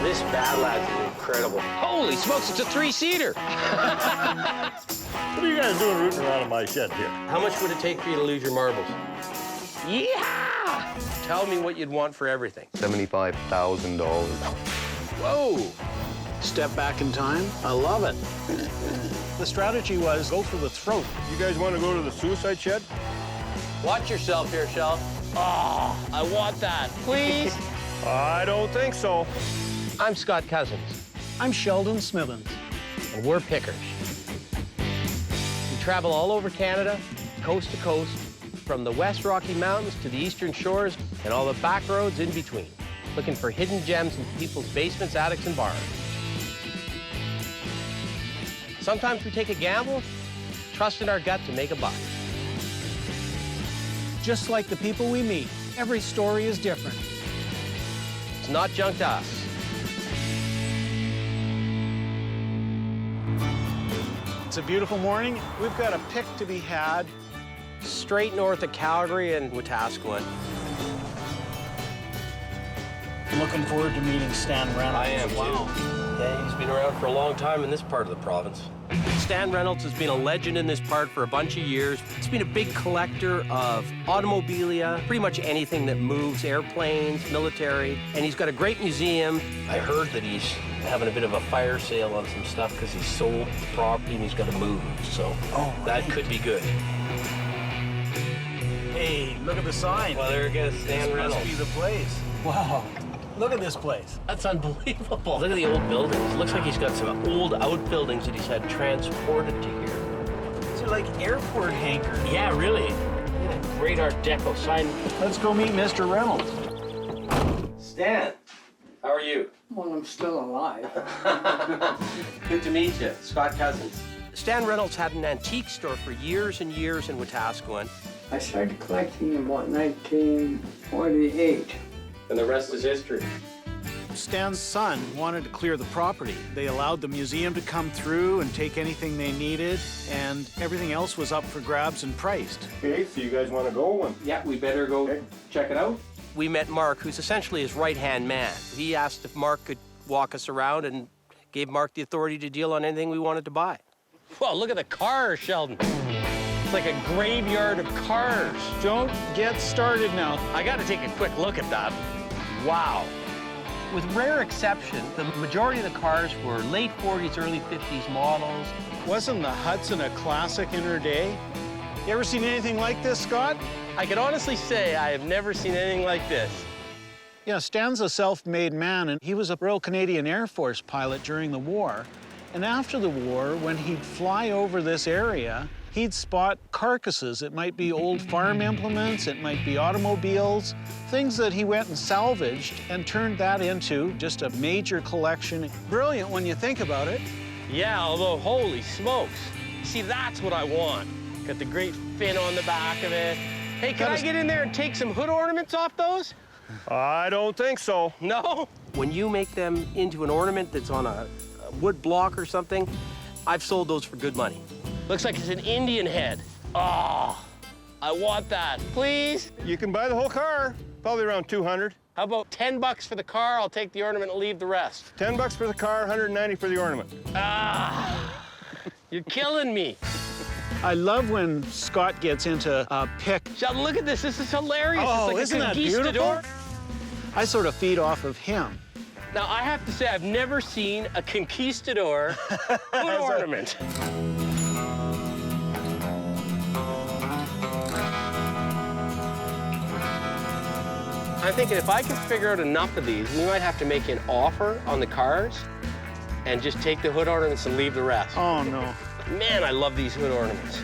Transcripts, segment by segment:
This Bad Lads is incredible. Holy smokes, it's a 3-seater. What are you guys doing rooting around in my shed here? How much would it take for you to lose your marbles? Yeah! Tell me what you'd want for everything. $75,000. Whoa! Step back in time. I love it. The strategy was go for the throat. You guys want to go to the suicide shed? Watch yourself here, Shell. Oh, I want that. Please? I don't think so. I'm Scott Cousins, I'm Sheldon Smithens. and we're pickers. We travel all over Canada, coast to coast, from the West Rocky Mountains to the Eastern Shores and all the back roads in between, looking for hidden gems in people's basements, attics, and barns. Sometimes we take a gamble, trust in our gut to make a buck. Just like the people we meet, every story is different. It's not junk to us. It's a beautiful morning. We've got a pick to be had. Straight north of Calgary and Wetaskiwin. Looking forward to meeting Stan Reynolds. I am, wow. too. Yeah, he's been around for a long time in this part of the province. Stan Reynolds has been a legend in this part for a bunch of years. He's been a big collector of automobilia, pretty much anything that moves, airplanes, military, and he's got a great museum. I heard that he's having a bit of a fire sale on some stuff because he sold the property and he's got to move, so that could be good. Hey, look at the sign. Well, there it goes, Stan Reynolds. Must be the place. Wow. Look at this place. That's unbelievable. Look at the old buildings. Looks like he's got some old outbuildings that he's had transported to here. These are like airport hangars. Yeah, really. Look at that great Art Deco sign. Let's go meet Mr. Reynolds. Stan, how are you? Well, I'm still alive. Good to meet you. Scott Cousins. Stan Reynolds had an antique store for years and years in Wetaskiwin. I started collecting in about 1948. And the rest is history. Stan's son wanted to clear the property. They allowed the museum to come through and take anything they needed, and everything else was up for grabs and priced. Okay, so you guys want to go? And Yeah, we better go check it out. We met Mark, who's essentially his right-hand man. He asked if Mark could walk us around and gave Mark the authority to deal on anything we wanted to buy. Well, look at the cars, Sheldon. It's like a graveyard of cars. Don't get started now. I got to take a quick look at that. Wow. With rare exception, the majority of the cars were late 40s, early 50s models. Wasn't the Hudson a classic in her day? You ever seen anything like this, Scott? I can honestly say I have never seen anything like this. Yeah, Stan's a self-made man, and he was a Royal Canadian Air Force pilot during the war. And after the war, when he'd fly over this area, he'd spot carcasses. It might be old farm implements, it might be automobiles, things that he went and salvaged and turned that into just a major collection. Brilliant when you think about it. Yeah, although, holy smokes. See, that's what I want. Got the great fin on the back of it. Hey, can I get in there and take some hood ornaments off those? I don't think so. No? When you make them into an ornament that's on a wood block or something, I've sold those for good money. Looks like it's an Indian head. Oh, I want that. Please? You can buy the whole car, probably around 200. How about 10 bucks for the car? I'll take the ornament and leave the rest. 10 bucks for the car, 190 for the ornament. Ah, you're killing me. I love when Scott gets into a pick. Sheldon, look at this. This is hilarious. Oh, it's like isn't a that conquistador. beautiful? I sort of feed off of him. Now, I have to say, I've never seen a conquistador hood ornament. I'm thinking if I can figure out enough of these, we might have to make an offer on the cars and just take the hood ornaments and leave the rest. Oh, no. Man, I love these hood ornaments.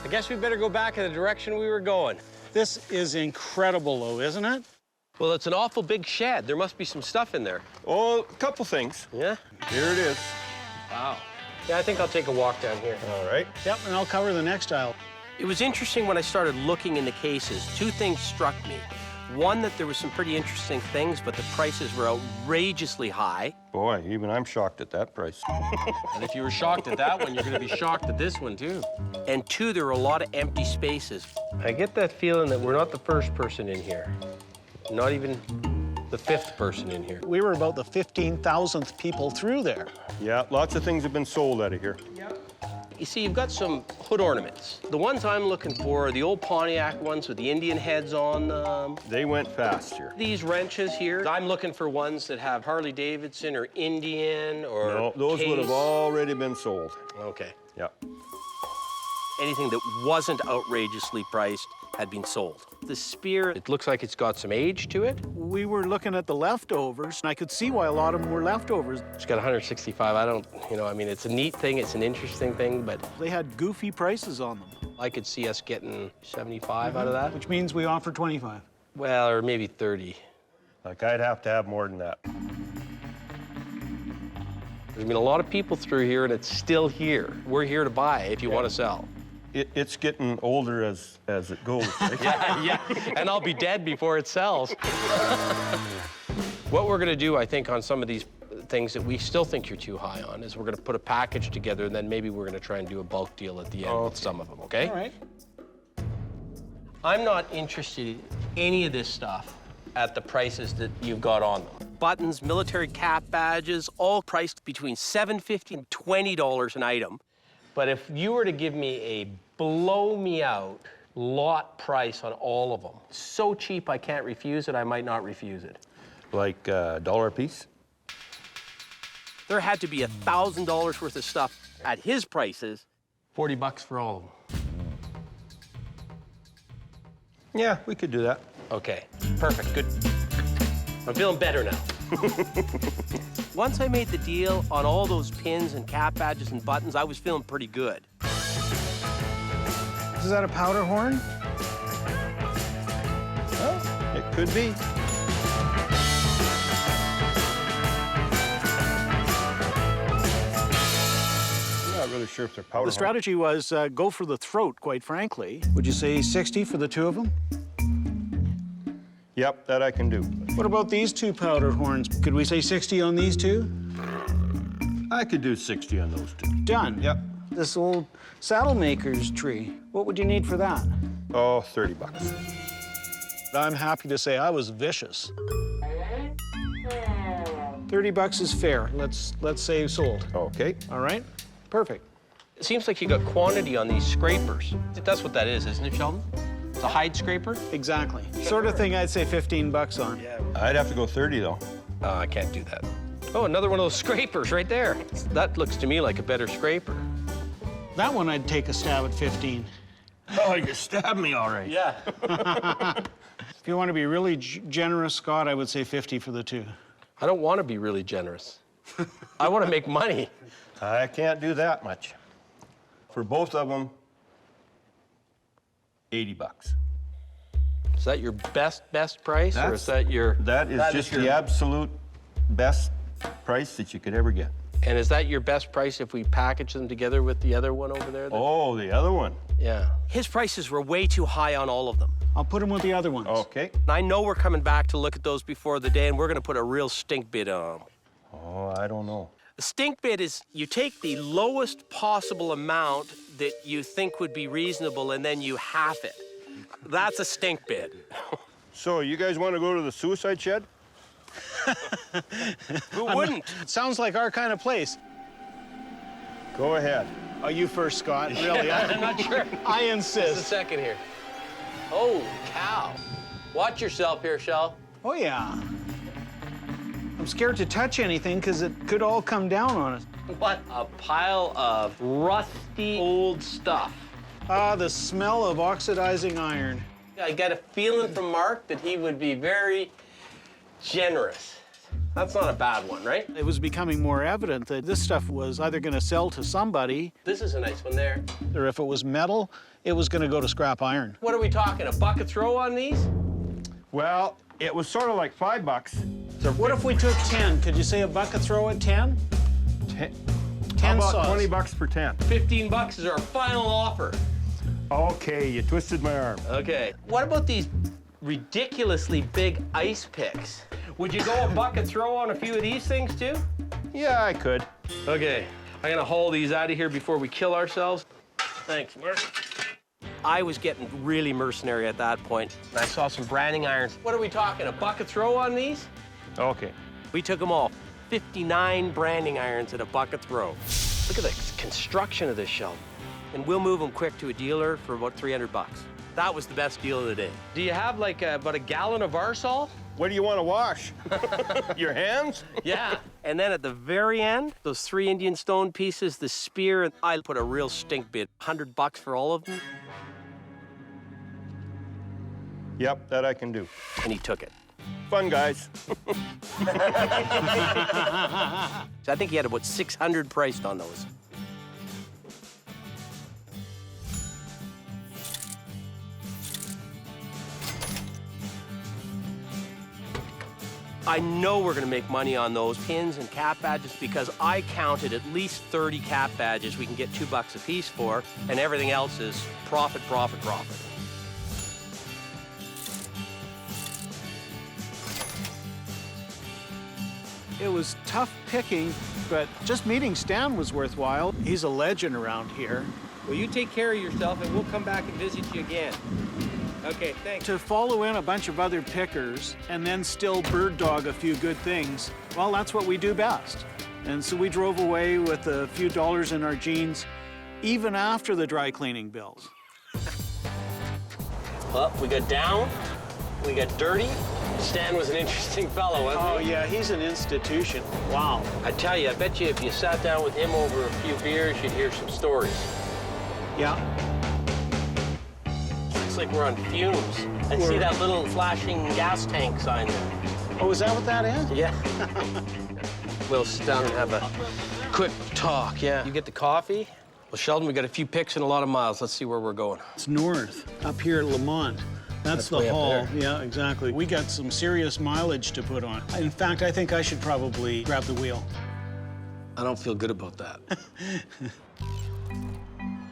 I guess we better go back in the direction we were going. This is incredible, though, isn't it? Well, it's an awful big shed. There must be some stuff in there. Oh, a couple things. Yeah? Here it is. Wow. Yeah, I think I'll take a walk down here. All right. Yep, and I'll cover the next aisle. It was interesting when I started looking in the cases. Two things struck me. One, that there were some pretty interesting things, but the prices were outrageously high. Boy, even I'm shocked at that price. And if you were shocked at that one, you're going to be shocked at this one, too. And two, there were a lot of empty spaces. I get that feeling that we're not the first person in here. Not even the fifth person in here. We were about the 15,000th people through there. Yeah, lots of things have been sold out of here. You see, you've got some hood ornaments. The ones I'm looking for are the old Pontiac ones with the Indian heads on them. They went fast here. These wrenches here, I'm looking for ones that have Harley Davidson or Indian or No, those would have Case. already been sold. Okay. Yeah. Anything that wasn't outrageously priced had been sold. The spear, it looks like it's got some age to it. We were looking at the leftovers, and I could see why a lot of them were leftovers. It's got 165. I don't, I mean, it's a neat thing. It's an interesting thing, but They had goofy prices on them, I could see us getting 75 out of that. which means we offer 25. Well, or maybe 30. Like, I'd have to have more than that. There's been a lot of people through here, and it's still here. We're here to buy if you want to sell. It's getting older as it goes, right? Yeah, and I'll be dead before it sells. What we're gonna do, I think, on some of these things that we still think you're too high on is we're gonna put a package together, and then maybe we're gonna try and do a bulk deal at the end with some of them, okay? All right. I'm not interested in any of this stuff at the prices that you've got on them. Buttons, military cap badges, all priced between $7.50 and $20 an item. But if you were to give me a blow-me-out lot price on all of them, so cheap I can't refuse it, I might not refuse it. Like $1 a piece? There had to be $1,000 worth of stuff at his prices, 40 bucks for all of them. Yeah, we could do that. Okay, perfect, good. I'm feeling better now. Once I made the deal on all those pins and cap badges and buttons, I was feeling pretty good. Is that a powder horn? Well, it could be. I'm not really sure if they're powder. The strategy was go for the throat, quite frankly. Would you say 60 for the two of them? Yep, that I can do. What about these two powder horns? Could we say 60 on these two? I could do 60 on those two. Done. Yep. This old saddle maker's tree, what would you need for that? Oh, 30 bucks. I'm happy to say I was vicious. 30 bucks is fair. Let's say sold. Okay. All right? Perfect. It seems like you got quantity on these scrapers. That's what that is, isn't it, Sheldon? It's a hide scraper? Exactly. Sort of thing I'd say 15 bucks on. I'd have to go 30 though. I can't do that. Oh, another one of those scrapers right there. That looks to me like a better scraper. That one I'd take a stab at 15. Oh, you stabbed me all right. Yeah. If you want to be really generous, Scott, I would say 50 for the two. I don't want to be really generous. I want to make money. I can't do that much. For both of them, 80 bucks. Is that your best price, or is that your... That is just the absolute best price that you could ever get. And is that your best price if we package them together with the other one over there? Oh, the other one. Yeah. His prices were way too high on all of them. I'll put them with the other ones. Okay. I know we're coming back to look at those before the day, and we're going to put a real stink bid on them. Oh, I don't know. A stink bid is you take the lowest possible amount that you think would be reasonable, and then you half it. That's a stink bid. So, you guys want to go to the suicide shed? Who wouldn't? It sounds like our kind of place. Go ahead. Oh, you first, Scott. Really? I'm not sure. I Just a insist. second here. Oh, cow. Watch yourself here, Shell. Oh, yeah. I'm scared to touch anything because it could all come down on us. What a pile of rusty old stuff. Ah, the smell of oxidizing iron. I got a feeling from Mark that he would be very generous. That's not a bad one, right? It was becoming more evident that this stuff was either going to sell to somebody, This is a nice one there. or if it was metal, it was going to go to scrap iron. What are we talking, a bucket throw on these? Well, it was sort of like $5. What if we took 10? Could you say a bucket throw at 10? 10 10 How about saws. 20 bucks for 10? 15 bucks is our final offer. Okay, you twisted my arm. Okay. What about these ridiculously big ice picks? Would you go a bucket throw on a few of these things too? Yeah, I could. Okay, I'm gonna haul these out of here before we kill ourselves. Thanks, Mark. I was getting really mercenary at that point. I saw some branding irons. What are we talking, a bucket throw on these? Okay. We took them all. 59 branding irons at a bucket throw. Look at the construction of this Sheldon. And we'll move them quick to a dealer for about 300 bucks. That was the best deal of the day. Do you have like about a gallon of Arsol? What do you want to wash? Your hands? Yeah. And then at the very end, those 3 Indian stone pieces, the spear, and I put a real stink bid. 100 bucks for all of them. Yep, that I can do. And he took it. Fun, guys. So I think he had about 600 priced on those. I know we're gonna make money on those pins and cap badges because I counted at least 30 cap badges we can get $2 a piece for, and everything else is profit, profit, profit. It was tough picking, but just meeting Stan was worthwhile. He's a legend around here. Well, you take care of yourself, and we'll come back and visit you again. Okay, thanks. To follow in a bunch of other pickers and then still bird dog a few good things, well, that's what we do best. And so we drove away with a few dollars in our jeans, even after the dry cleaning bills. Well, we got down, we got dirty. Stan was an interesting fellow, wasn't he? Oh, yeah, he's an institution. Wow. I tell you, I bet you if you sat down with him over a few beers, you'd hear some stories. Yeah. It's like we're on fumes. I see that little flashing gas tank sign there. Oh, is that what that is? Yeah. We'll sit down and have a quick talk, yeah. You get the coffee? Well, Sheldon, we got a few picks and a lot of miles. Let's see where we're going. It's north, up here at Lamont. That's the way up haul. there. Yeah, exactly. We got some serious mileage to put on. In fact, I think I should probably grab the wheel. I don't feel good about that.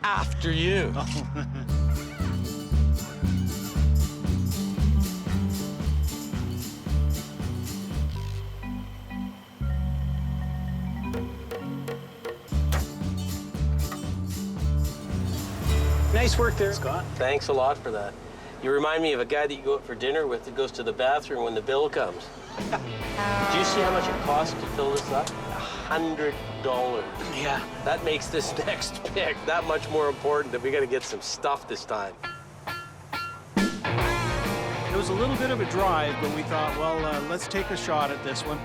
After you. Nice work there, Scott. Thanks a lot for that. You remind me of a guy that you go out for dinner with that goes to the bathroom when the bill comes. Do you see how much it costs to fill this up? $100. Yeah. That makes this next pick that much more important that we gotta get some stuff this time. It was a little bit of a drive, but we thought, well, let's take a shot at this one.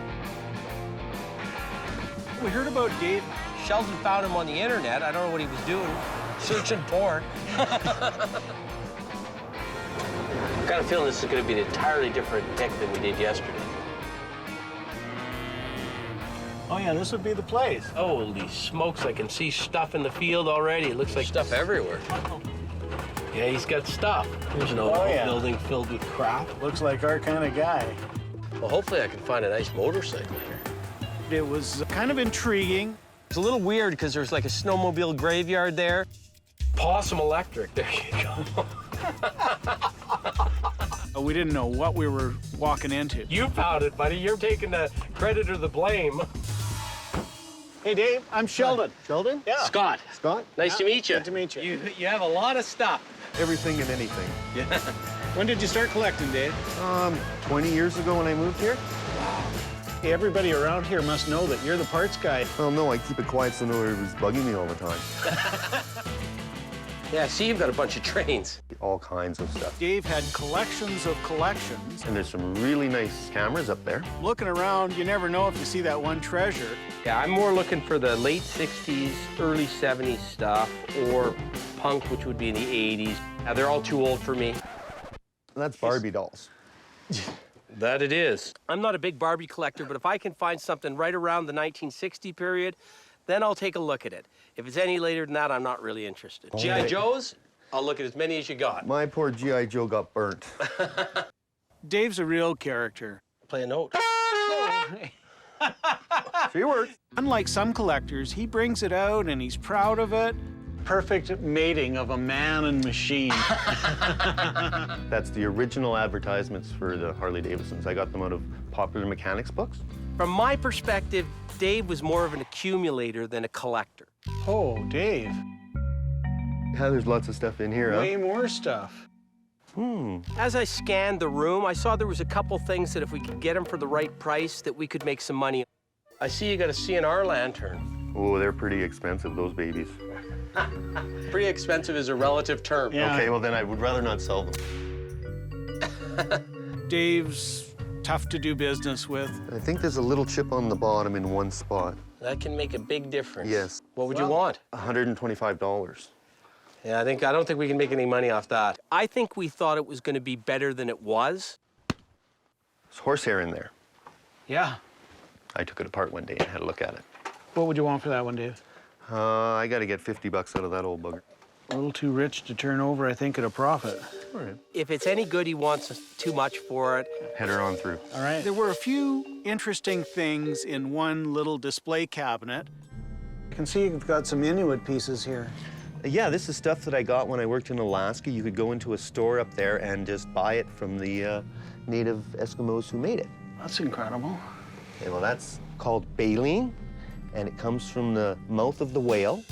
We heard about Dave. Sheldon found him on the internet. I don't know what he was doing. Searching porn. I've got a feeling this is going to be an entirely different pick than we did yesterday. Oh, yeah, this would be the place. Holy smokes, I can see stuff in the field already. It looks like stuff everywhere. Yeah, he's got stuff. There's an old building filled with crap. Looks like our kind of guy. Well, hopefully I can find a nice motorcycle here. It was kind of intriguing. It's a little weird because there's like a snowmobile graveyard there. Possum Electric, there you go. We didn't know what we were walking into. You found it, buddy. You're taking the credit or the blame. Hey, Dave, I'm Sheldon. Sheldon? Yeah. Scott. Scott? Nice to meet you. Good to meet you. You have a lot of stuff. Everything and anything. Yeah. When did you start collecting, Dave? 20 years ago when I moved here? Hey, everybody around here must know that you're the parts guy. Well, no, I keep it quiet so nobody was bugging me all the time. Yeah, I see you've got a bunch of trains. All kinds of stuff. Dave had collections of collections. And there's some really nice cameras up there. Looking around, you never know if you see that one treasure. Yeah, I'm more looking for the late 60s, early 70s stuff, or punk, which would be in the 80s. They're all too old for me. That's Barbie dolls. That it is. I'm not a big Barbie collector, but if I can find something right around the 1960 period, then I'll take a look at it. If it's any later than that, I'm not really interested. G.I. Joes, I'll look at as many as you got. My poor G.I. Joe got burnt. Dave's a real character. Play a note. She works. Unlike some collectors, he brings it out and he's proud of it. Perfect mating of a man and machine. That's the original advertisements for the Harley Davidsons. I got them out of popular mechanics books. From my perspective, Dave was more of an accumulator than a collector. Oh, Dave. Yeah, there's lots of stuff in here, Way more stuff. As I scanned the room, I saw there was a couple things that if we could get them for the right price, that we could make some money. I see you got a CNR lantern. Oh, they're pretty expensive, those babies. Pretty expensive is a relative term. Yeah. Okay, well then I would rather not sell them. Dave's tough to do business with. I think there's a little chip on the bottom in one spot. That can make a big difference. Yes. What would you want? $125. Yeah, I don't think we can make any money off that. I think we thought it was going to be better than it was. There's horsehair in there. Yeah. I took it apart one day and had a look at it. What would you want for that one, Dave? I got to get $50 out of that old bugger. A little too rich to turn over, I think, at a profit. All right. If it's any good, he wants too much for it. Head her on through. All right. There were a few interesting things in one little display cabinet. You can see you've got some Inuit pieces here. Yeah, this is stuff that I got when I worked in Alaska. You could go into a store up there and just buy it from the native Eskimos who made it. That's incredible. Okay, well, that's called baleen, and it comes from the mouth of the whale.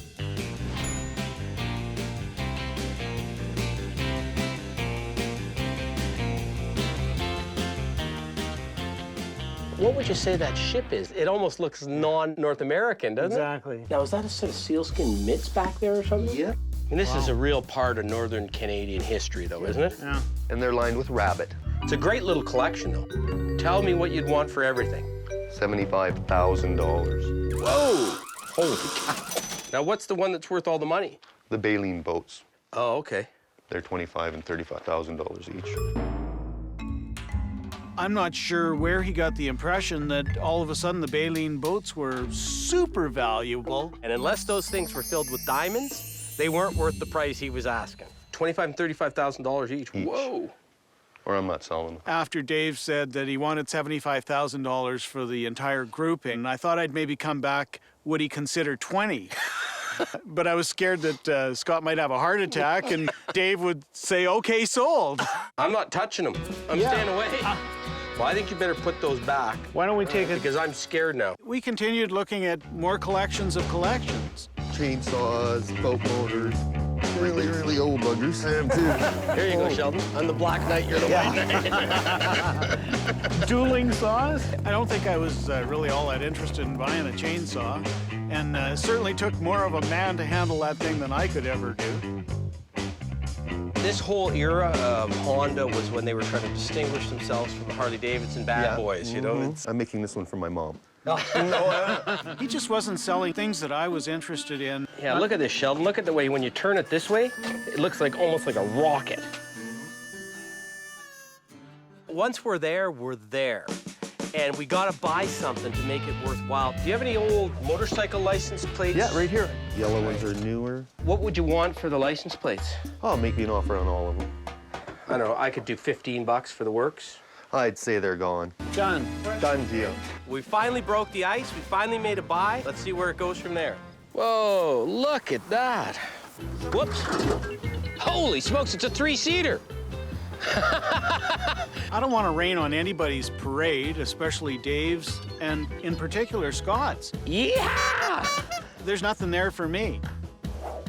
What would you say that ship is? It almost looks non-North American, doesn't Exactly. it? Now, is that a set of sealskin mitts back there or something? Yeah. And this is a real part of Northern Canadian history, though, isn't it? Yeah. And they're lined with rabbit. It's a great little collection, though. Tell me what you'd want for everything. $75,000. Whoa! Holy cow. Now, what's the one that's worth all the money? The baleen boats. Oh, okay. They're $25,000 and $35,000 each. I'm not sure where he got the impression that all of a sudden the baleen boats were super valuable. And unless those things were filled with diamonds, they weren't worth the price he was asking. $25,000 and $35,000 each. Whoa! Or I'm not selling them. After Dave said that he wanted $75,000 for the entire grouping, I thought I'd maybe come back, would he consider 20? But I was scared that Scott might have a heart attack and Dave would say, okay, sold. I'm not touching them. I'm staying away. Well, I think you better put those back. Why don't we take it? Because I'm scared now. We continued looking at more collections of collections. Chainsaws, boat motors, really, really old buggers. Here you go, Sheldon. I'm the Black Knight, you're the White Knight. Dueling saws? I don't think I was really all that interested in buying a chainsaw. And certainly took more of a man to handle that thing than I could ever do. This whole era of Honda was when they were trying to distinguish themselves from the Harley-Davidson bad boys, you know? I'm making this one for my mom. He just wasn't selling things that I was interested in. Yeah, look at this, Sheldon. Look at the way when you turn it this way, it looks like almost like a rocket. Once we're there, we're there. And we gotta buy something to make it worthwhile. Do you have any old motorcycle license plates? Yeah, right here. Yellow ones are newer. What would you want for the license plates? Oh, make me an offer on all of them. I don't know, I could do $15 for the works. I'd say they're gone. Done. Done deal. We finally broke the ice, we finally made a buy. Let's see where it goes from there. Whoa, look at that. Whoops. Holy smokes, it's a three-seater. I don't want to rain on anybody's parade, especially Dave's, and in particular, Scott's. Yeah! There's nothing there for me.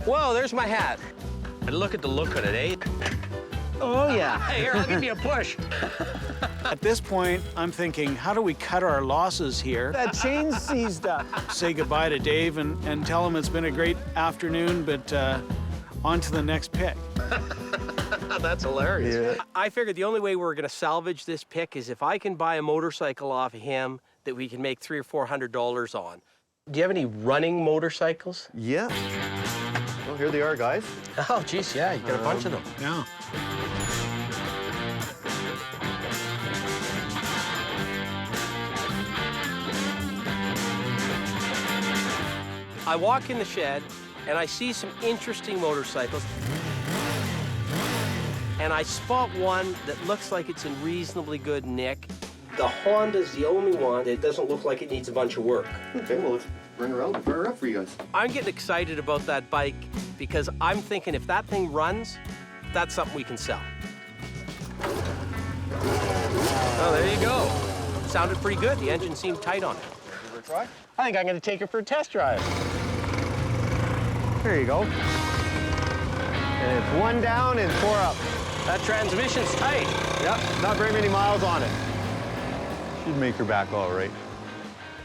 Whoa, there's my hat. And look at the look of it, eh? Oh, yeah. Hey, here, I'll give you a push. At this point, I'm thinking, how do we cut our losses here? That chain's seized up. Say goodbye to Dave and tell him it's been a great afternoon, but on to the next pick. That's hilarious. Yeah. I figured the only way we're gonna salvage this pick is if I can buy a motorcycle off of him that we can make $300 or $400 on. Do you have any running motorcycles? Yeah. Well, here they are, guys. Oh, geez, yeah, you got a bunch of them. Yeah. I walk in the shed and I see some interesting motorcycles. And I spot one that looks like it's in reasonably good nick. The Honda's the only one that doesn't look like it needs a bunch of work. Okay, well, let's bring her out and fire her up for you guys. I'm getting excited about that bike because I'm thinking if that thing runs, that's something we can sell. Oh, there you go. Sounded pretty good. The engine seemed tight on it. Give her a try? I think I'm going to take her for a test drive. There you go. And it's one down and four up. That transmission's tight. Yep, not very many miles on it. Should make her back all right.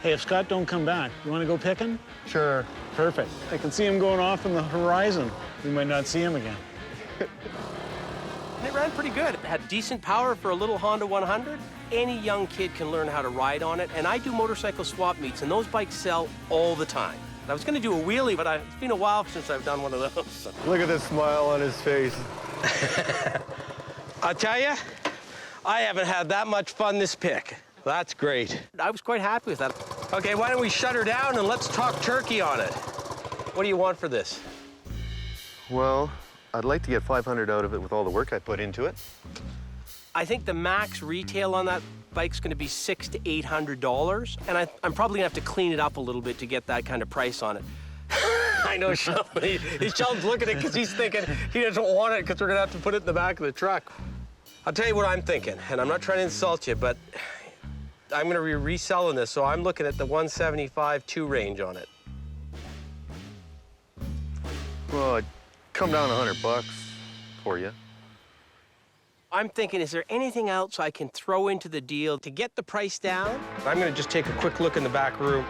Hey, if Scott don't come back, you want to go picking? Sure. Perfect. I can see him going off in the horizon. We might not see him again. And it ran pretty good. It had decent power for a little Honda 100. Any young kid can learn how to ride on it. And I do motorcycle swap meets, and those bikes sell all the time. I was going to do a wheelie, but it's been a while since I've done one of those. Look at this smile on his face. I'll tell you, I haven't had that much fun this pick. That's great. I was quite happy with that. Okay, why don't we shut her down and let's talk turkey on it. What do you want for this? Well, I'd like to get 500 out of it with all the work I put into it. I think the max retail on that bike's gonna be $600 to $800, and I'm probably gonna have to clean it up a little bit to get that kind of price on it. I know Sheldon, Sheldon's looking at it because he's thinking he doesn't want it because we're gonna have to put it in the back of the truck. I'll tell you what I'm thinking, and I'm not trying to insult you, but I'm gonna be reselling this, so I'm looking at the 175-2 range on it. Well, I'd come down $100 for you. I'm thinking, is there anything else I can throw into the deal to get the price down? I'm gonna just take a quick look in the back room.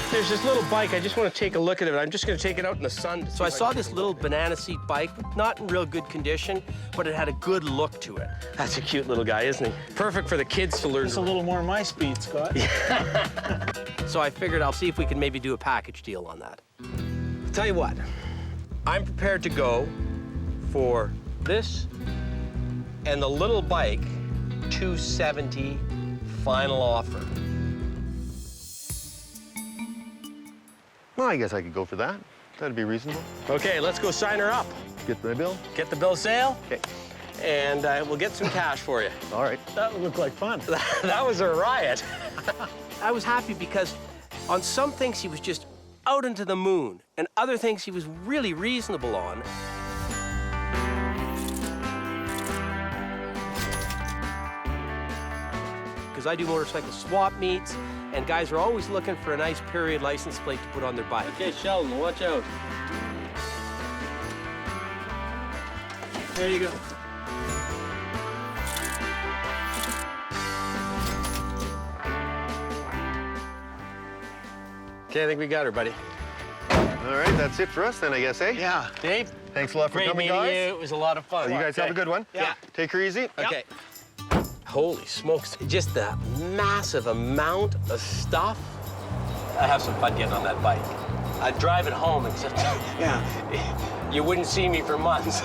There's this little bike, I just wanna take a look at it. I'm just gonna take it out in the sun. So I saw this little banana seat bike, not in real good condition, but it had a good look to it. That's a cute little guy, isn't he? Perfect for the kids to learn. It's a little more my speed, Scott. So I figured I'll see if we can maybe do a package deal on that. I'll tell you what, I'm prepared to go for this and the little bike, $270 final offer. Well, I guess I could go for that. That'd be reasonable. Okay, let's go sign her up. Get my bill? Get the bill of sale, Okay. and we'll get some cash for you. All right. That would look like fun. That was a riot. I was happy because on some things he was just out into the moon, and other things he was really reasonable on. Because I do motorcycle swap meets, and guys are always looking for a nice period license plate to put on their bike. Okay, Sheldon, watch out. There you go. Okay, I think we got her, buddy. All right, that's it for us then, I guess, eh? Yeah. Dave, Thanks a lot for great coming, meeting guys. you. It was a lot of fun. You guys have a good one. Yeah. Take her easy. Okay. Holy smokes, just that massive amount of stuff. I have some fun getting on that bike. I'd drive it home, except you wouldn't see me for months.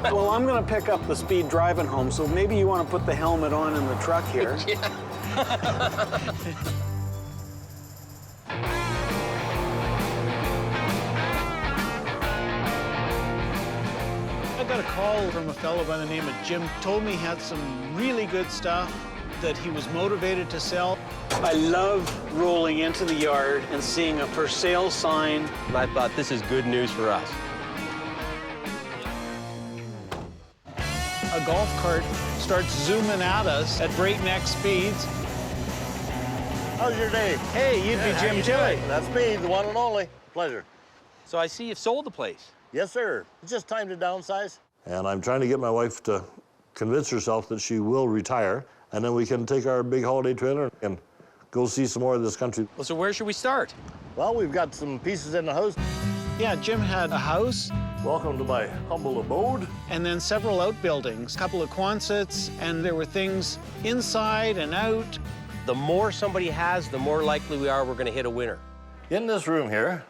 Well, I'm going to pick up the speed driving home, so maybe you want to put the helmet on in the truck here. I got a call from a fellow by the name of Jim. Told me he had some really good stuff that he was motivated to sell. I love rolling into the yard and seeing a for sale sign. And I thought, this is good news for us. A golf cart starts zooming at us at breakneck speeds. How's your day? Hey, you'd be Jim Tilley. That's me, the one and only. Pleasure. So I see you've sold the place. Yes, sir. It's just time to downsize. And I'm trying to get my wife to convince herself that she will retire, and then we can take our big holiday trailer and go see some more of this country. Well, so where should we start? Well, we've got some pieces in the house. Yeah, Jim had a house Welcome to my humble abode. and then several outbuildings, a couple of Quonsets, and there were things inside and out. The more somebody has, the more likely we are we're going to hit a winner. In this room here,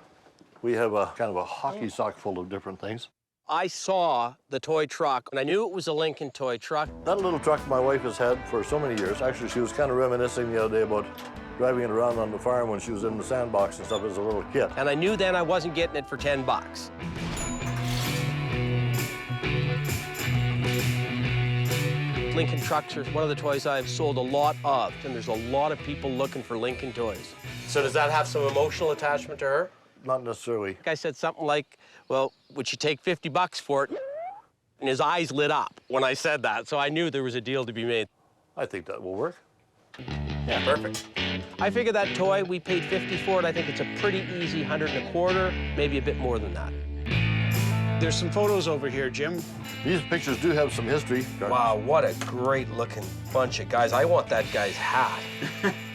we have a kind of a hockey sock full of different things. I saw the toy truck, and I knew it was a Lincoln toy truck. That little truck my wife has had for so many years. Actually, she was kind of reminiscing the other day about driving it around on the farm when she was in the sandbox and stuff as a little kid. And I knew then I wasn't getting it for 10 bucks. Lincoln trucks are one of the toys I've sold a lot of, and there's a lot of people looking for Lincoln toys. So does that have some emotional attachment to her? Not necessarily. I said something like, well, would you take 50 bucks for it? And his eyes lit up when I said that, so I knew there was a deal to be made. I think that will work. Yeah, perfect. I figured that toy, we paid 50 for it. I think it's a pretty easy 125, maybe a bit more than that. There's some photos over here, Jim. These pictures do have some history. Wow, what a great looking bunch of guys. I want that guy's hat.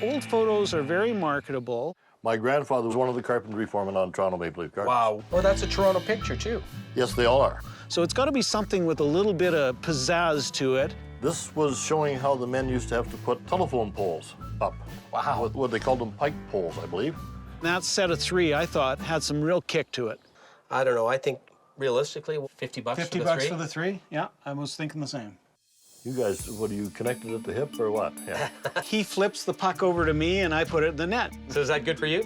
Old photos are very marketable. My grandfather was one of the carpentry foremen on Toronto Maple Leaf Gardens. Wow. Oh, that's a Toronto picture, too. Yes, they all are. So it's got to be something with a little bit of pizzazz to it. This was showing how the men used to have to put telephone poles up. Wow. With what they called them pike poles, I believe. That set of 3, I thought, had some real kick to it. I don't know. I think realistically, $50 50 for the bucks 3. for the 3? Yeah, I was thinking the same. You guys, what, are you connected at the hip or what? Yeah. He flips the puck over to me and I put it in the net. So is that good for you?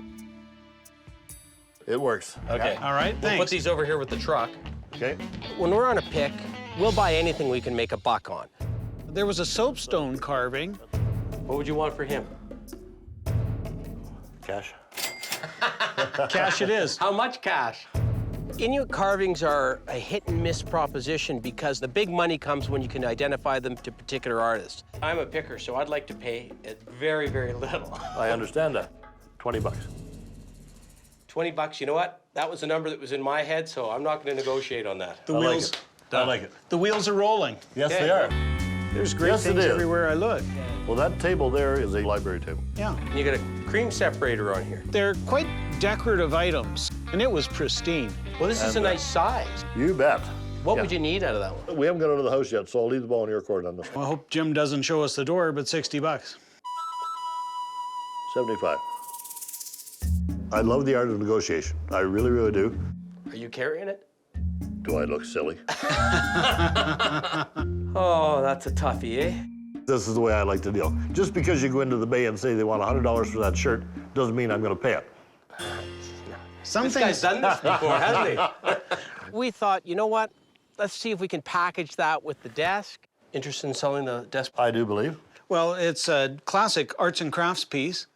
It works. Okay. All right, We'll thanks. put these over here with the truck. Okay. When we're on a pick, we'll buy anything we can make a buck on. There was a soapstone carving. What would you want for him? Cash. Cash it is. How much cash? Inuit carvings are a hit and miss proposition because the big money comes when you can identify them to particular artists. I'm a picker, so I'd like to pay it very, very little. I understand that. 20 bucks. 20 bucks, you know what? That was a number that was in my head, so I'm not going to negotiate on that. The I like wheels. it. I like it. The wheels are rolling. Yes, Okay. they are. There's great Yes, it things is. everywhere I look. Well, that table there is a library table. Yeah. And you got a cream separator on here. They're quite decorative items, and it was pristine. Well, this is a And, nice size. You bet. What Yeah. would you need out of that one? We haven't got out of the house yet, so I'll leave the ball in your court on this one. I hope Jim doesn't show us the door, but 60 bucks. 75. I love the art of negotiation. I really, really do. Are you carrying it? Do I look silly? Oh, that's a toughie, eh? This is the way I like to deal. Just because you go into the bay and say they want $100 for that shirt doesn't mean I'm going to pay it. Some This guy's things. done this before, hasn't he? We thought, you know what? Let's see if we can package that with the desk. Interested in selling the desk? I do believe. Well, it's a classic arts and crafts piece.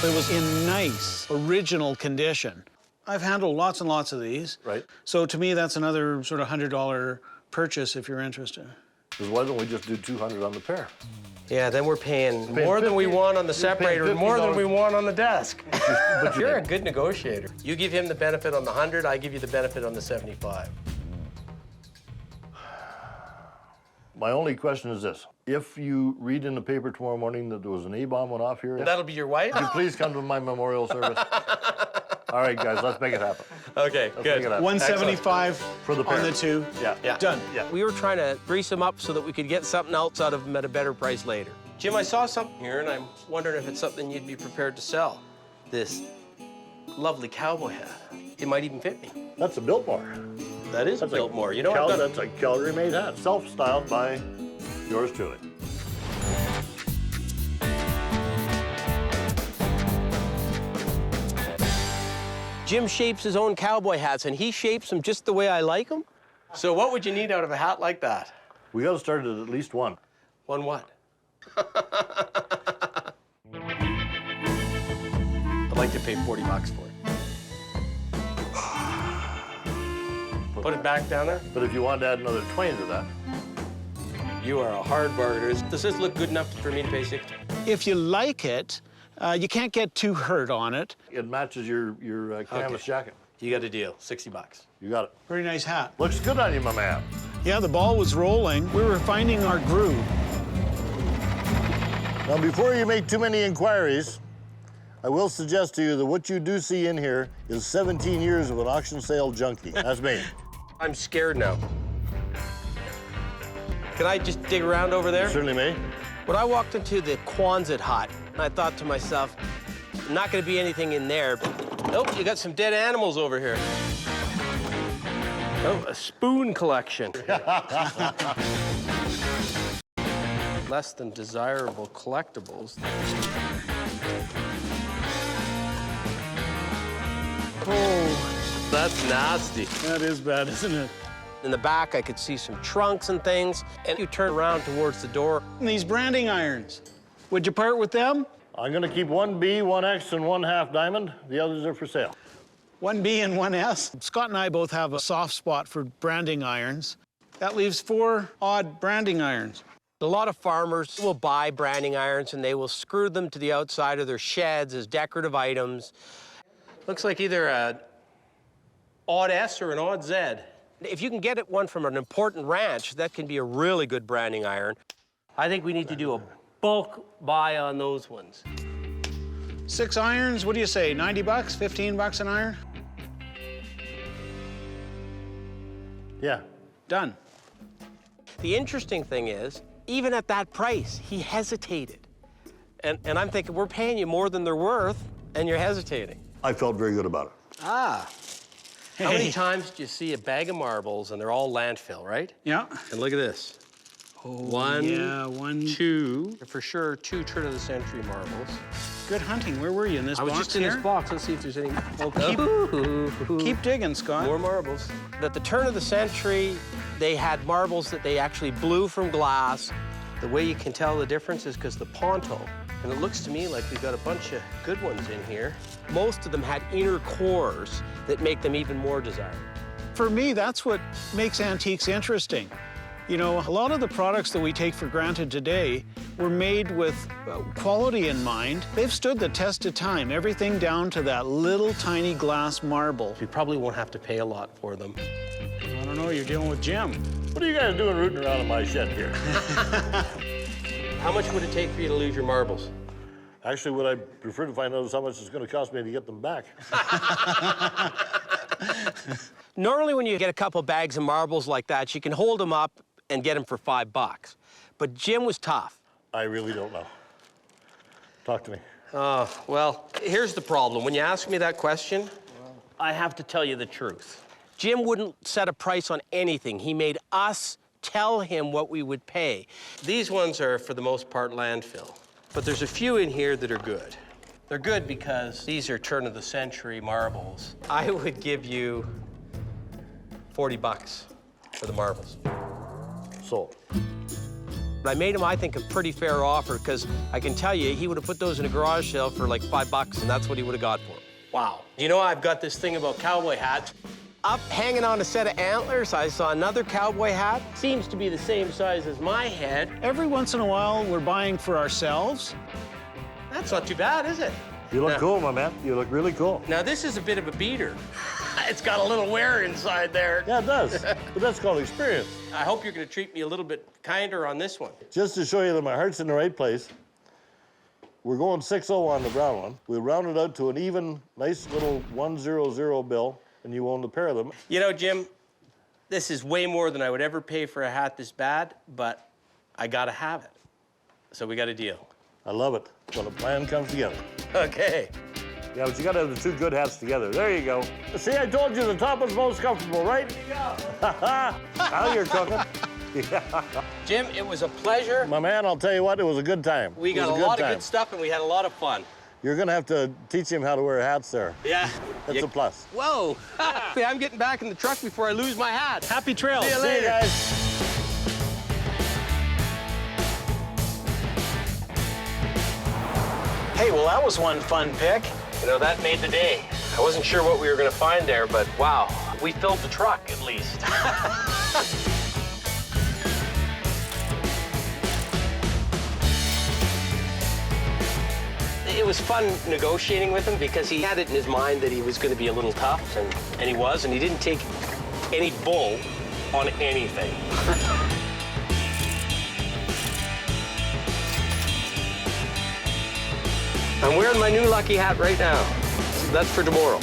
It was in nice, original condition. I've handled lots and lots of these. Right. So to me, that's another sort of $100 purchase if you're interested. Because why don't we just do 200 on the pair? Yeah, then we're paying Paying more than we 50 want on the you're paying separator, and more than $50. we want on the desk. But You're a good negotiator. You give him the benefit on the 100, I give you the benefit on the 75. My only question is this. If you read in the paper tomorrow morning that there was an A-bomb went off here, And that'll be your wife? would you please come to my memorial service? All right, guys, let's make it happen. Okay, Let's make good. it happen. 175 For the pair. on the 2. Yeah. Yeah. Done. Yeah. We were trying to grease them up so that we could get something else out of them at a better price later. Jim, I saw something here, and I'm wondering if it's something you'd be prepared to sell. This lovely cowboy hat. It might even fit me. That's a Biltmore. That is a That's Biltmore. You know what? That's a Calgary-made hat, self-styled by yours truly. Jim shapes his own cowboy hats, and he shapes them just the way I like them. So what would you need out of a hat like that? We got to start at least one. One what? I'd like to pay 40 bucks for it. Put it back down there. But if you want to add another 20 to that, You are a hard bargainer. Does this look good enough for me to pay 60? If you like it, you can't get too hurt on it. it matches your canvas jacket. You got a deal, 60 bucks. You got it. Very nice hat. Looks good on you, my man. Yeah, the ball was rolling. We were finding our groove. Now, before you make too many inquiries, I will suggest to you that what you do see in here is 17 years of an auction sale junkie. That's me. I'm scared now. Can I just dig around over there? Certainly may. When I walked into the Quonset hut, I thought to myself, not gonna be anything in there. Nope, you got some dead animals over here. Oh, a spoon collection. Less than desirable collectibles. Oh, that's nasty. That is bad, isn't it? In the back, I could see some trunks and things, and you turn around towards the door. And these branding irons, would you part with them? I'm going to keep one B, one X, and one half diamond. The others are for sale. 1B and 1S. Scott and I both have a soft spot for branding irons. That leaves 4 odd branding irons. A lot of farmers will buy branding irons and they will screw them to the outside of their sheds as decorative items. Looks like either a odd S or an odd Z. If you can get it one from an important ranch, that can be a really good branding iron. I think we need to do a bulk buy on those ones. 6 irons, what do you say, 90 bucks, 15 bucks an iron? Yeah. Done. The interesting thing is, even at that price, he hesitated. And I'm thinking, we're paying you more than they're worth, and you're hesitating. I felt very good about it. Ah. How many times do you see a bag of marbles, and they're all landfill, right? Yeah. And look at this. One, yeah, one. two, for sure, 2 turn-of-the-century marbles. Good hunting. Where were you, in this I was box just in here? this box. Let's see if there's any. Keep digging, Scott. More marbles. At the turn of the century, they had marbles that they actually blew from glass. The way you can tell the difference is because the ponto. And it looks to me like we've got a bunch of good ones in here. Most of them had inner cores that make them even more desirable. For me, that's what makes antiques interesting. You know, a lot of the products that we take for granted today were made with quality in mind. They've stood the test of time, everything down to that little tiny glass marble. We probably won't have to pay a lot for them. I don't know, you're dealing with Jim. What are you guys doing rooting around in my shed here? How much would it take for you to lose your marbles? Actually, what I prefer to find out is how much it's going to cost me to get them back. Normally, when you get a couple bags of marbles like that, you can hold them up and get them for $5. But Jim was tough. I really don't know. Talk to me. Well, here's the problem. When you ask me that question, I have to tell you the truth. Jim wouldn't set a price on anything. He made us tell him what we would pay. These ones are, for the most part, landfill. But there's a few in here that are good. They're good because these are turn-of-the-century marbles. I would give you $40 for the marbles. Sold. I made him, I think, a pretty fair offer because I can tell you, he would have put those in a garage sale for like $5, and that's what he would have got for them. Wow. You know, I've got this thing about cowboy hats. Up hanging on a set of antlers, I saw another cowboy hat. Seems to be the same size as my head. Every once in a while, we're buying for ourselves. That's not too bad, is it? You look Now- cool, my man. You look really cool. Now, this is a bit of a beater. It's got a little wear inside there. Yeah, it does. But that's called experience. I hope you're going to treat me a little bit kinder on this one. Just to show you that my heart's in the right place, we're going 6-0 on the brown one. We'll round it out to an even, nice little 100 bill, and you own the pair of them. You know, Jim, this is way more than I would ever pay for a hat this bad, but I got to have it. So we got a deal. I love it when a plan comes together. Okay. Yeah, but you gotta have the 2 good hats together. There you go. See, I told you the top was most comfortable, right? Now you're cooking. Yeah. Jim, it was a pleasure. My man, I'll tell you what, it was a good time. We got a lot of good stuff, and we had a lot of fun. You're gonna have to teach him how to wear hats there. Yeah. That's a plus. Whoa. I'm getting back in the truck before I lose my hat. Happy trails. See you See you later. guys. Hey, well, that was one fun pick. You know, that made the day. I wasn't sure what we were going to find there, but wow, we filled the truck at least. It was fun negotiating with him because he had it in his mind that he was going to be a little tough, and he was, and he didn't take any bull on anything. I'm wearing my new lucky hat right now. That's for tomorrow.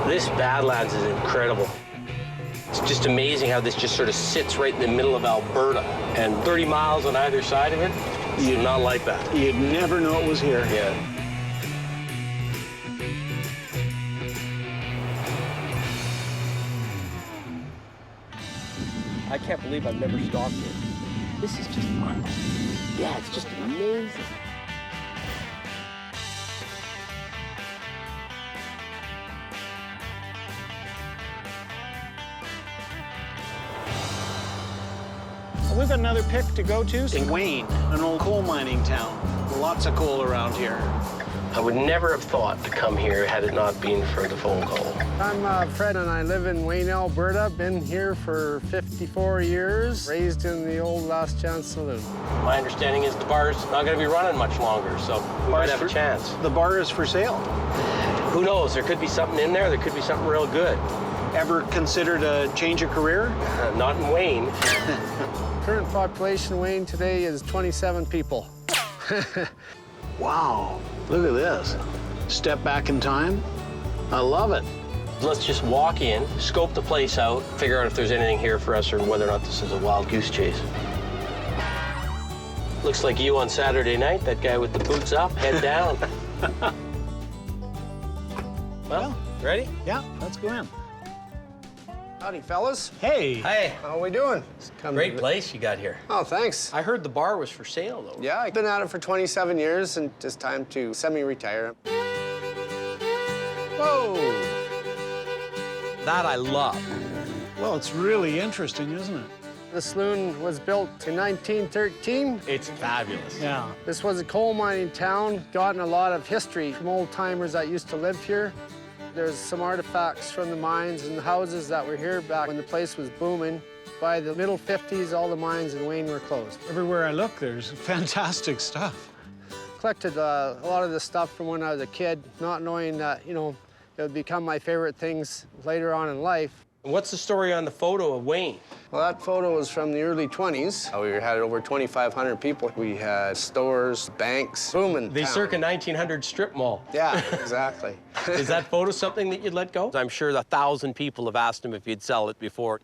This Badlands is incredible. It's just amazing how this just sort of sits right in the middle of Alberta, and 30 miles on either side of it. You do not like that. You'd never know it was here. Yeah. I can't believe I've never stopped here. This is just fun. Yeah, it's just amazing. We've got another pick to go to. Wayne, an old coal mining town. Lots of coal around here. I would never have thought to come here had it not been for the phone call. I'm Fred, and I live in Wayne, Alberta. Been here for 54 years, raised in the old Last Chance Saloon. My understanding is the bar's not going to be running much longer, so we might have a chance. The bar is for sale. Who knows? There could be something in there. There could be something real good. Ever considered a change of career? Not in Wayne. Current population in Wayne today is 27 people. Wow, look at this. Step back in time. I love it. Let's just walk in, scope the place out, figure out if there's anything here for us or whether or not this is a wild goose chase. Looks like you on Saturday night, that guy with the boots up, head down. Well, ready? Yeah, let's go in. Howdy, fellas. Hey. Hey, How we doing? great place you got here. Oh, thanks. I heard the bar was for sale, though. Yeah, I've been at it for 27 years, and it's time to semi-retire. Whoa. That I love. Well, it's really interesting, isn't it? The saloon was built in 1913. It's fabulous. Yeah. This was a coal mining town, gotten a lot of history from old timers that used to live here. There's some artifacts from the mines and the houses that were here back when the place was booming. By the middle 50s, all the mines in Wayne were closed. Everywhere I look, there's fantastic stuff. Collected a lot of this stuff from when I was a kid, not knowing that, it would become my favorite things later on in life. What's the story on the photo of Wayne? Well, that photo was from the early 20s. We had over 2,500 people. We had stores, banks, booming The town. circa 1900 strip mall. Yeah, exactly. Is that photo something that you'd let go? I'm sure 1,000 people have asked him if he'd sell it before.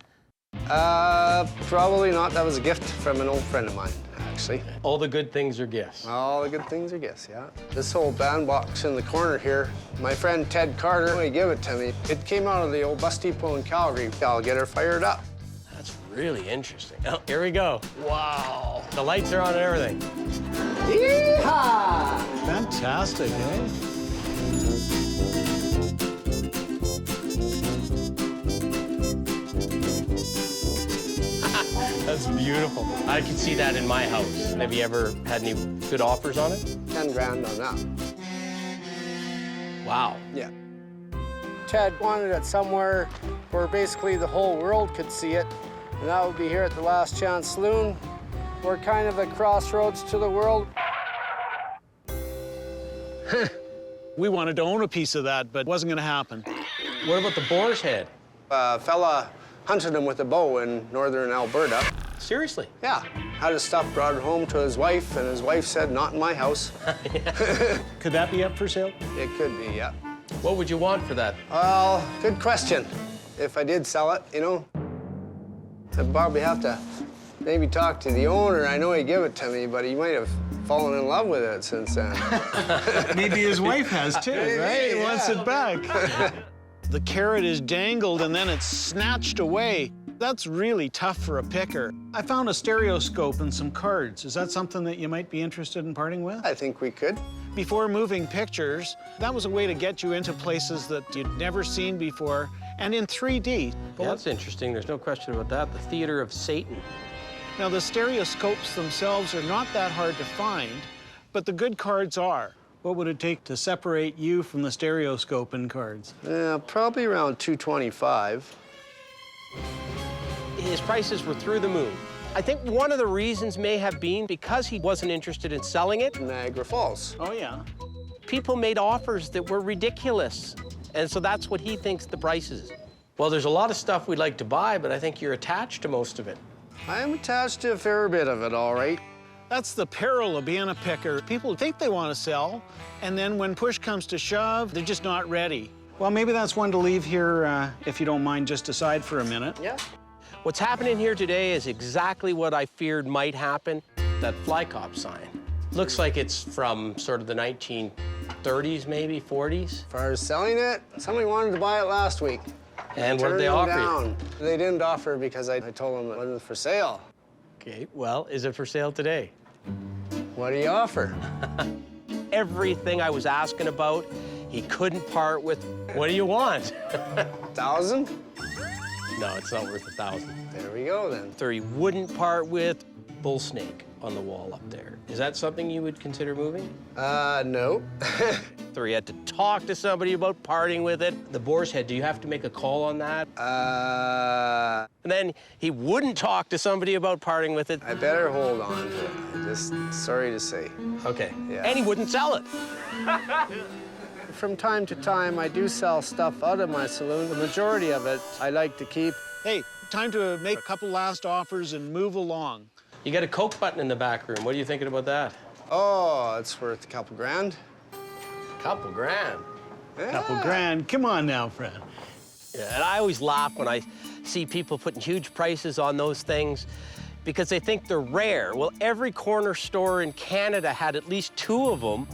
Probably not. That was a gift from an old friend of mine, actually. All the good things are gifts. All the good things are gifts, yeah. This whole bandbox in the corner here, my friend Ted Carter, he gave it to me. It came out of the old bus depot in Calgary. I'll get her fired up. That's really interesting. Oh, here we go. Wow. The lights are on and everything. Yeehaw! Fantastic, eh? That's beautiful. I could see that in my house. Have you ever had any good offers on it? 10 grand on that. Wow. Yeah. Ted wanted it somewhere where basically the whole world could see it, and that would be here at the Last Chance Saloon. We're kind of a crossroads to the world. We wanted to own a piece of that, but it wasn't going to happen. What about the boar's head? A fella hunted him with a bow in northern Alberta. Seriously? Yeah, had his stuff brought it home to his wife, and his wife said, not in my house. Could that be up for sale? It could be, yeah. What would you want for that? Well, good question. If I did sell it, I'd probably have to maybe talk to the owner. I know he gave it to me, but he might have fallen in love with it since then. Maybe his wife has too, right? He wants it back. The carrot is dangled and then it's snatched away. That's really tough for a picker. I found a stereoscope and some cards. Is that something that you might be interested in parting with? I think we could. Before moving pictures, that was a way to get you into places that you'd never seen before, and in 3D. Well, that's interesting. There's no question about that. The Theater of Satan. Now, the stereoscopes themselves are not that hard to find, but the good cards are. What would it take to separate you from the stereoscope in cards? Probably around 225. His prices were through the moon. I think one of the reasons may have been because he wasn't interested in selling it. Niagara Falls. Oh, yeah. People made offers that were ridiculous. And so that's what he thinks the price is. Well, there's a lot of stuff we'd like to buy, but I think you're attached to most of it. I am attached to a fair bit of it, all right. That's the peril of being a picker. People think they want to sell, and then when push comes to shove, they're just not ready. Well, maybe that's one to leave here, if you don't mind, just aside for a minute. Yeah. What's happening here today is exactly what I feared might happen. That fly cop sign. Looks like it's from sort of the 1930s, maybe 40s. As far as selling it, somebody wanted to buy it last week. And what did Turned they them offer down. you? They didn't offer because I told them it wasn't for sale. Okay, well, is it for sale today? What do you offer? Everything I was asking about, he couldn't part with. What do you want? 1,000? No, it's not worth 1,000. There we go, then. So he wouldn't part with bull snake on the wall up there. Is that something you would consider moving? No. or he had to talk to somebody about parting with it. The Boar's Head, do you have to make a call on that? And then he wouldn't talk to somebody about parting with it. I better hold on to it. I'm just sorry to say. Okay. Yeah. And he wouldn't sell it. From time to time, I do sell stuff out of my saloon. The majority of it I like to keep. Hey, time to make a couple last offers and move along. You got a Coke button in the back room. What are you thinking about that? Oh, it's worth a couple grand. Couple grand. Yeah. Couple grand. Come on now, friend. Yeah, and I always laugh when I see people putting huge prices on those things because they think they're rare. Well, every corner store in Canada had at least 2 of them.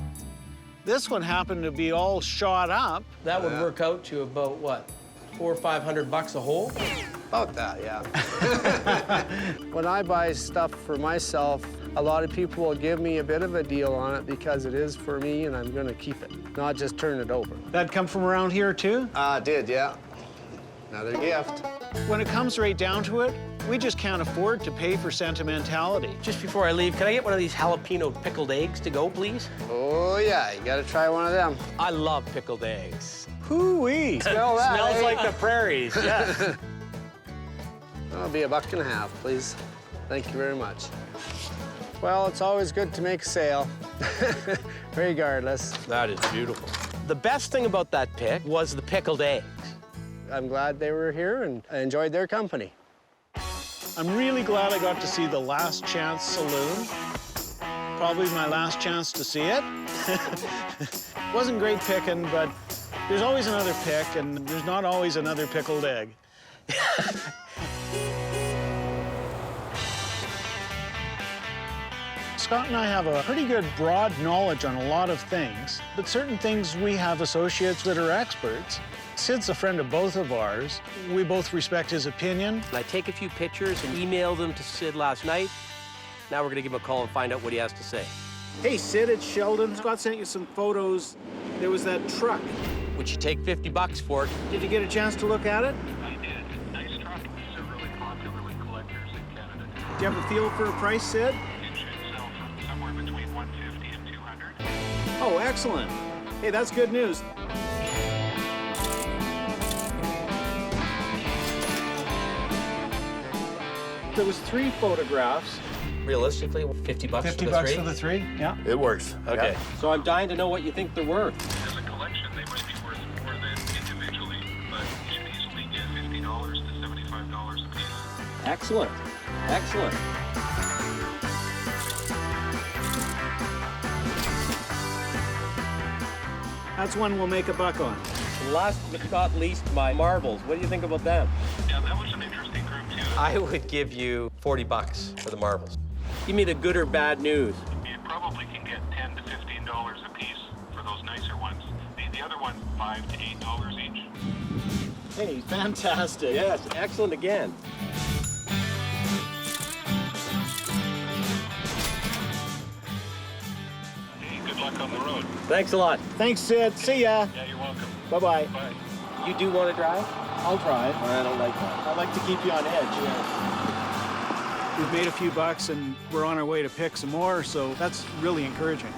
This one happened to be all shot up. That would work out to about, what, $400 or $500 a hole? About that, yeah. When I buy stuff for myself, a lot of people will give me a bit of a deal on it because it is for me and I'm gonna keep it, not just turn it over. That come from around here too? Did, yeah. Another gift. When it comes right down to it, we just can't afford to pay for sentimentality. Just before I leave, can I get one of these jalapeno pickled eggs to go, please? Oh, yeah, you gotta try one of them. I love pickled eggs. Hoo-wee. Smell that, Smells eh? like the prairies, yes. That'll be $1.50, please. Thank you very much. Well, it's always good to make a sale, regardless. That is beautiful. The best thing about that pick was the pickled eggs. I'm glad they were here and I enjoyed their company. I'm really glad I got to see the Last Chance Saloon. Probably my last chance to see it. Wasn't great picking, but there's always another pick, and there's not always another pickled egg. Scott and I have a pretty good broad knowledge on a lot of things, but certain things we have associates that are experts. Sid's a friend of both of ours. We both respect his opinion. I take a few pictures and emailed them to Sid last night. Now we're gonna give him a call and find out what he has to say. Hey, Sid, it's Sheldon. Scott sent you some photos. There was that truck. Would you take $50 for it? Did you get a chance to look at it? I did. Nice truck. These are really popular with collectors in Canada. Do you have a feel for a price, Sid? It should sell for somewhere between $150 and $200. Oh, excellent. Hey, that's good news. There was 3 photographs. Realistically, $50 for the 3? for the 3? Yeah. It works. Okay. So I'm dying to know what you think they're worth. As a collection, they might be worth more than individually, but you should easily get $50 to $75 a piece. Excellent. Excellent. That's one we'll make a buck on. Last but not least, my marbles. What do you think about them? Yeah, that was an interesting group, too. I would give you $40 for the marbles. Give me the good or bad news. You probably can get $10 to $15 a piece for those nicer ones. The other ones, $5 to $8 each. Hey, fantastic. Yes, excellent again. Hey, good luck on the road. Thanks a lot. Thanks, Sid. See ya. Yeah, you're welcome. Bye-bye. Bye. You do want to drive? I'll drive. I don't like that. I like to keep you on edge, yeah. We've made a few bucks, and we're on our way to pick some more, so that's really encouraging.